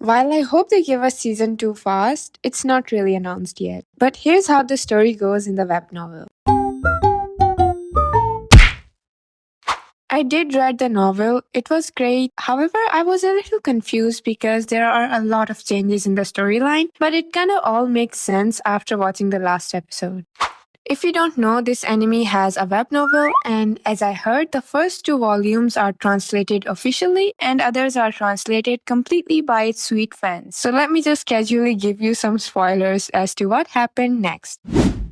While I hope they give us season 2 fast, it's not really announced yet. But here's how the story goes in the web novel. I did read the novel. It was great. However, I was a little confused because there are a lot of changes in the storyline, but it kind of all makes sense after watching the last episode. If you don't know, this anime has a web novel, and as I heard, the first 2 volumes are translated officially and others are translated completely by its sweet fans. So let me just casually give you some spoilers as to what happened next.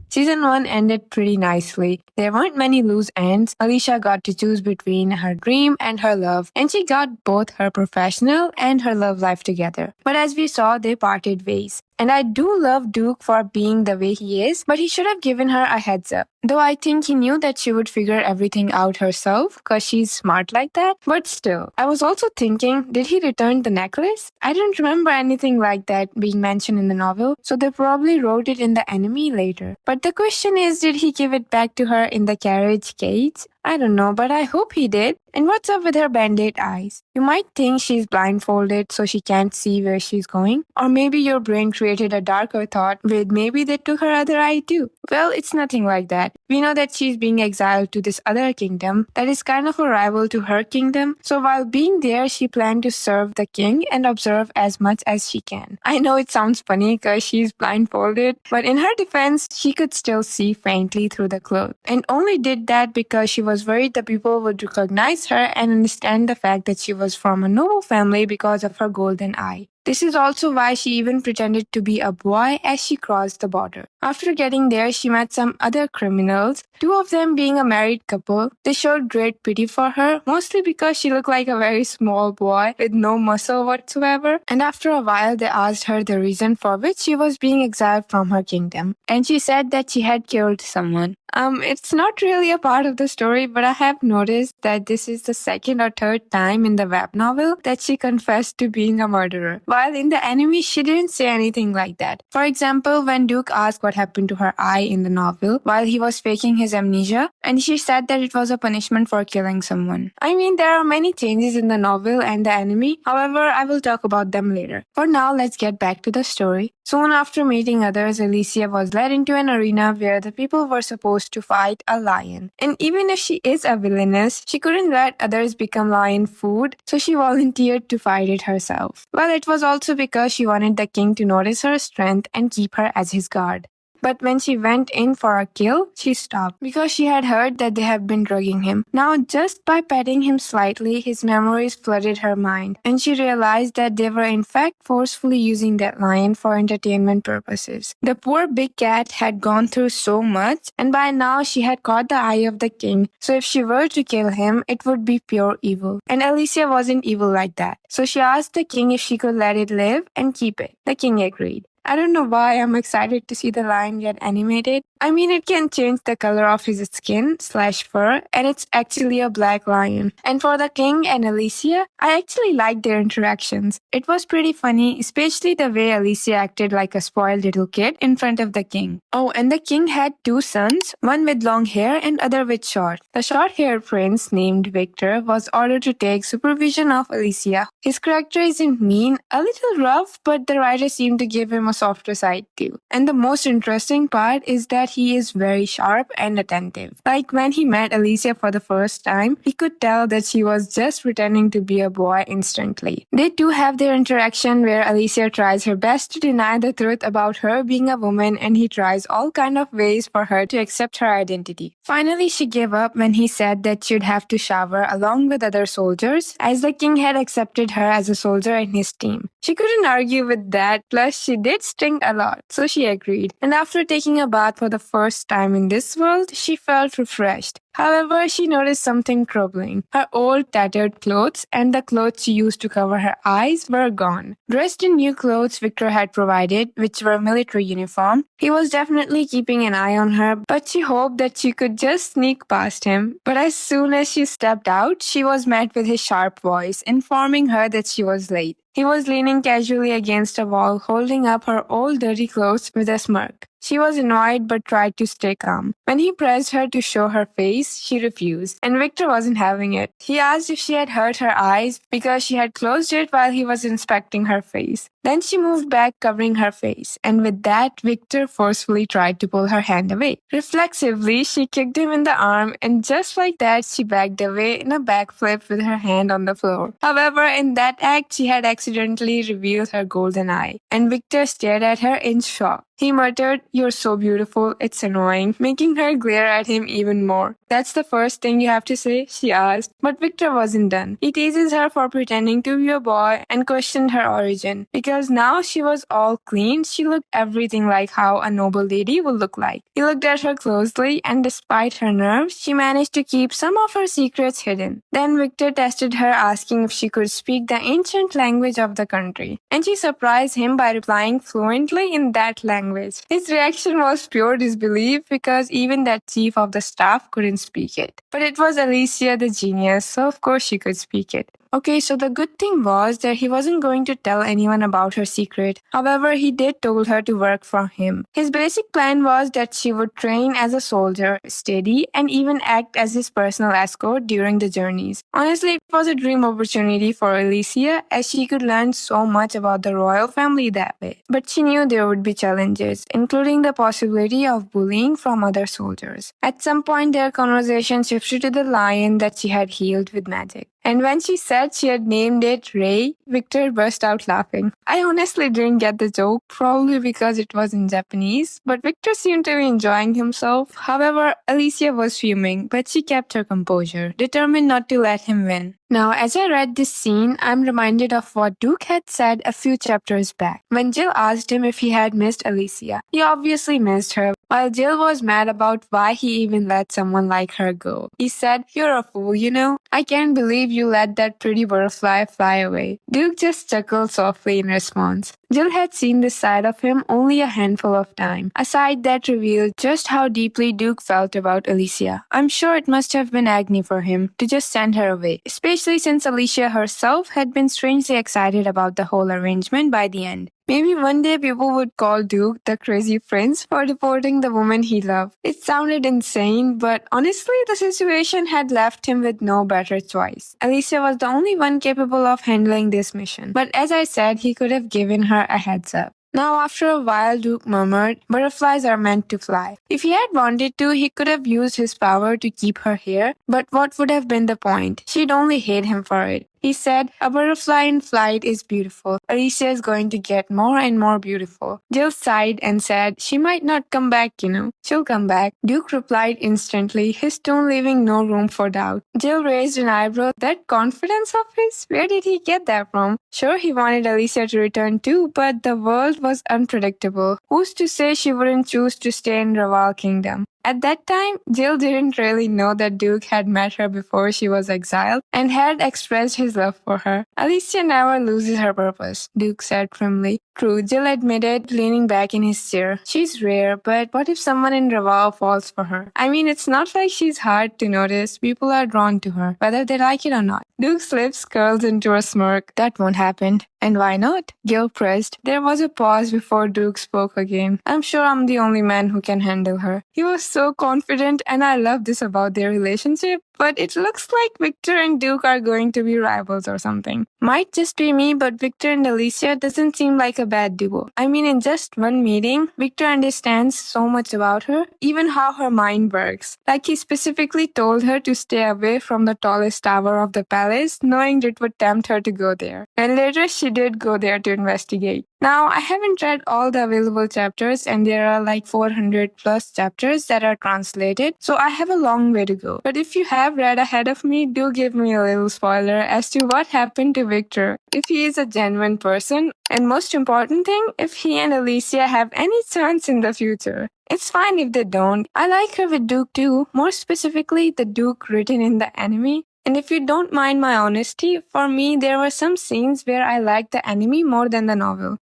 Season 1 ended pretty nicely. There weren't many loose ends. Alicia got to choose between her dream and her love, and she got both her professional and her love life together. But as we saw, they parted ways. And I do love Duke for being the way he is, but he should have given her a heads up. Though I think he knew that she would figure everything out herself because she's smart like that. But still, I was also thinking, did he return the necklace? I didn't remember anything like that being mentioned in the novel, so they probably wrote it in the anime later. But the question is, did he give it back to her in the carriage cage? I don't know, but I hope he did. And what's up with her band-aid eyes? You might think she's blindfolded so she can't see where she's going. Or maybe your brain created a darker thought with maybe they took her other eye too. Well, it's nothing like that. We know that she's being exiled to this other kingdom that is kind of a rival to her kingdom. So while being there, she planned to serve the king and observe as much as she can. I know it sounds funny because she's blindfolded, but in her defense, she could still see faintly through the cloth. And only did that because she was worried the people would recognize her and understand the fact that she was from a noble family because of her golden eye. This is also why she even pretended to be a boy as she crossed the border. After getting there, she met some other criminals, 2 of them being a married couple. They showed great pity for her, mostly because she looked like a very small boy with no muscle whatsoever. And after a while, they asked her the reason for which she was being exiled from her kingdom. And she said that she had killed someone. It's not really a part of the story, but I have noticed that this is the 2nd or 3rd time in the web novel that she confessed to being a murderer. While in the anime, she didn't say anything like that. For example, when Duke asked what happened to her eye in the novel while he was faking his amnesia, and she said that it was a punishment for killing someone. I mean, there are many changes in the novel and the anime, however, I will talk about them later. For now, let's get back to the story. Soon after meeting others, Alicia was led into an arena where the people were supposed to fight a lion. And even if she is a villainess, she couldn't let others become lion food, so she volunteered to fight it herself. Well, it was also because she wanted the king to notice her strength and keep her as his guard. But when she went in for a kill, she stopped because she had heard that they had been drugging him. Now, just by petting him slightly, his memories flooded her mind, and she realized that they were in fact forcefully using that lion for entertainment purposes. The poor big cat had gone through so much, and by now she had caught the eye of the king, so if she were to kill him, it would be pure evil. And Alicia wasn't evil like that, so she asked the king if she could let it live and keep it. The king agreed. I don't know why I'm excited to see the lion get animated. I mean, it can change the color of his skin/fur, and it's actually a black lion. And for the king and Alicia, I actually liked their interactions. It was pretty funny, especially the way Alicia acted like a spoiled little kid in front of the king. Oh, and the king had 2 sons, one with long hair and other with short. The short-haired prince named Victor was ordered to take supervision of Alicia. His character isn't mean, a little rough, but the writer seemed to give him a softer side too. And the most interesting part is that he is very sharp and attentive. Like when he met Alicia for the first time, he could tell that she was just pretending to be a boy instantly. They too have their interaction where Alicia tries her best to deny the truth about her being a woman, and he tries all kind of ways for her to accept her identity. Finally, she gave up when he said that she'd have to shower along with other soldiers, as the king had accepted her as a soldier in his team. She couldn't argue with that, plus she did stink a lot, so she agreed. And after taking a bath for the first time in this world, she felt refreshed. However, she noticed something troubling. Her old tattered clothes and the clothes she used to cover her eyes were gone. Dressed in new clothes Victor had provided, which were military uniform, he was definitely keeping an eye on her, but she hoped that she could just sneak past him. But as soon as she stepped out, she was met with his sharp voice, informing her that she was late. He was leaning casually against a wall, holding up her old dirty clothes with a smirk. She was annoyed but tried to stay calm. When he pressed her to show her face, she refused, and Victor wasn't having it. He asked if she had hurt her eyes because she had closed it while he was inspecting her face. Then she moved back, covering her face, and with that, Victor forcefully tried to pull her hand away. Reflexively, she kicked him in the arm, and just like that, she backed away in a backflip with her hand on the floor. However, in that act, she had accidentally revealed her golden eye, and Victor stared at her in shock. He muttered, "You're so beautiful, it's annoying," making her glare at him even more. "That's the first thing you have to say?" she asked. But Victor wasn't done. He teases her for pretending to be a boy and questioned her origin. Because now she was all clean, she looked everything like how a noble lady would look like. He looked at her closely, and despite her nerves, she managed to keep some of her secrets hidden. Then Victor tested her, asking if she could speak the ancient language of the country. And she surprised him by replying fluently in that language. His reaction was pure disbelief because even that chief of the staff couldn't speak it. But it was Alicia the genius, so of course she could speak it. Okay, so the good thing was that he wasn't going to tell anyone about her secret. However, he did told her to work for him. His basic plan was that she would train as a soldier, steady, and even act as his personal escort during the journeys. Honestly, it was a dream opportunity for Alicia as she could learn so much about the royal family that way. But she knew there would be challenges, including the possibility of bullying from other soldiers. At some point, their conversation shifted to the lion that she had healed with magic. And when she said she had named it Ray, Victor burst out laughing. I honestly didn't get the joke, probably because it was in Japanese, but Victor seemed to be enjoying himself. However, Alicia was fuming, but she kept her composure, determined not to let him win. Now, as I read this scene, I'm reminded of what Duke had said a few chapters back, when Jill asked him if he had missed Alicia. He obviously missed her, while Jill was mad about why he even let someone like her go. He said, "You're a fool, you know? I can't believe you let that pretty butterfly fly away." Duke just chuckled softly in response. Jill had seen this side of him only a handful of times, a side that revealed just how deeply Duke felt about Alicia. I'm sure it must have been agony for him to just send her away, especially since Alicia herself had been strangely excited about the whole arrangement by the end. Maybe one day people would call Duke the crazy prince for deporting the woman he loved. It sounded insane, but honestly, the situation had left him with no better choice. Alicia was the only one capable of handling this mission. But as I said, he could have given her a heads up. Now, after a while, Duke murmured, "Butterflies are meant to fly." If he had wanted to, he could have used his power to keep her here, but what would have been the point? She'd only hate him for it. He said, "A butterfly in flight is beautiful. Alicia is going to get more and more beautiful." Jill sighed and said, "She might not come back, you know." "She'll come back," Duke replied instantly, his tone leaving no room for doubt. Jill raised an eyebrow. That confidence of his? Where did he get that from? Sure, he wanted Alicia to return too, but the world was unpredictable. Who's to say she wouldn't choose to stay in Raval Kingdom? At that time, Jill didn't really know that Duke had met her before she was exiled and had expressed his love for her. "Alicia never loses her purpose," Duke said firmly. "True," Jill admitted, leaning back in his chair. "She's rare, but what if someone in Raval falls for her? I mean, it's not like she's hard to notice. People are drawn to her, whether they like it or not." Duke's lips curled into a smirk. "That won't happen." "And why not?" Jill pressed. There was a pause before Duke spoke again. "I'm sure I'm the only man who can handle her." He was so confident, and I love this about their relationship. But it looks like Victor and Duke are going to be rivals or something. Might just be me, but Victor and Alicia doesn't seem like a bad duo. I mean, in just one meeting, Victor understands so much about her, even how her mind works. Like he specifically told her to stay away from the tallest tower of the palace, knowing it would tempt her to go there. And later she did go there to investigate. Now, I haven't read all the available chapters, and there are like 400 plus chapters that are translated, so I have a long way to go. But if you have read ahead of me, do give me a little spoiler as to what happened to Victor, if he is a genuine person, and most important thing, if he and Alicia have any chance in the future. It's fine if they don't. I like her with Duke too, more specifically the Duke written in the anime. And if you don't mind my honesty, for me, there were some scenes where I liked the anime more than the novel.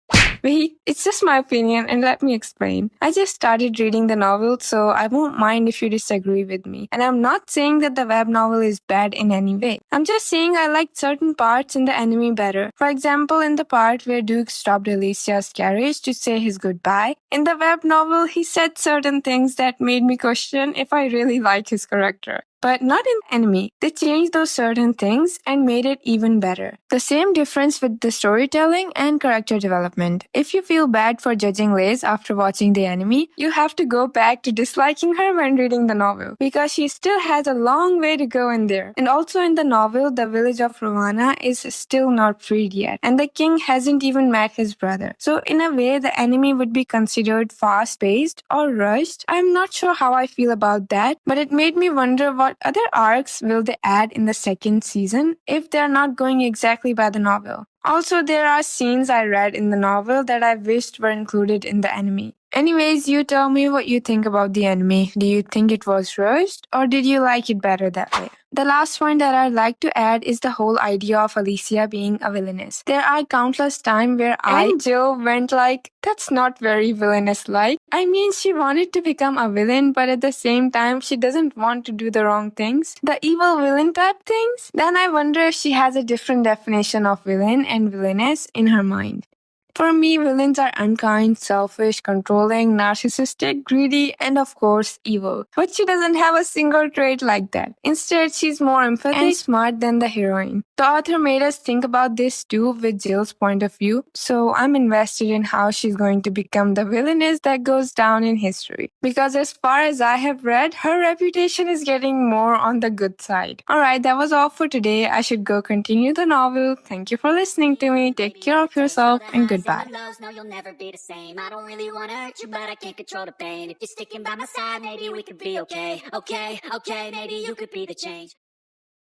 Wait, it's just my opinion, and let me explain. I just started reading the novel, so I won't mind if you disagree with me. And I'm not saying that the web novel is bad in any way. I'm just saying I liked certain parts in the anime better. For example, in the part where Duke stopped Alicia's carriage to say his goodbye, in the web novel, he said certain things that made me question if I really like his character. But not in the anime. They changed those certain things and made it even better. The same difference with the storytelling and character development. If you feel bad for judging Liz after watching the anime, you have to go back to disliking her when reading the novel, because she still has a long way to go in there. And also in the novel, the village of Ravana is still not freed yet, and the king hasn't even met his brother. So in a way, the anime would be considered fast-paced or rushed. I'm not sure how I feel about that, but it made me wonder what other arcs will they add in the second season if they're not going exactly by the novel. Also, there are scenes I read in the novel that I wished were included in the anime. Anyways, you tell me what you think about the anime. Do you think it was rushed, or did you like it better that way? The last point that I'd like to add is the whole idea of Alicia being a villainess. There are countless times where I and Jill went like, that's not very villainous-like. I mean, she wanted to become a villain, but at the same time, she doesn't want to do the wrong things. The evil villain type things. Then I wonder if she has a different definition of villain and villainess in her mind. For me, villains are unkind, selfish, controlling, narcissistic, greedy, and of course, evil. But she doesn't have a single trait like that. Instead, she's more empathetic and smart than the heroine. The author made us think about this too with Jill's point of view, so I'm invested in how she's going to become the villainess that goes down in history. Because as far as I have read, her reputation is getting more on the good side. Alright, that was all for today. I should go continue the novel. Thank you for listening to me. Take care of yourself and goodbye. No, you'll never be the same. I don't really wanna hurt you, but I can't control the pain. If you're sticking by my side, maybe we could be okay. Okay, maybe you could be the change.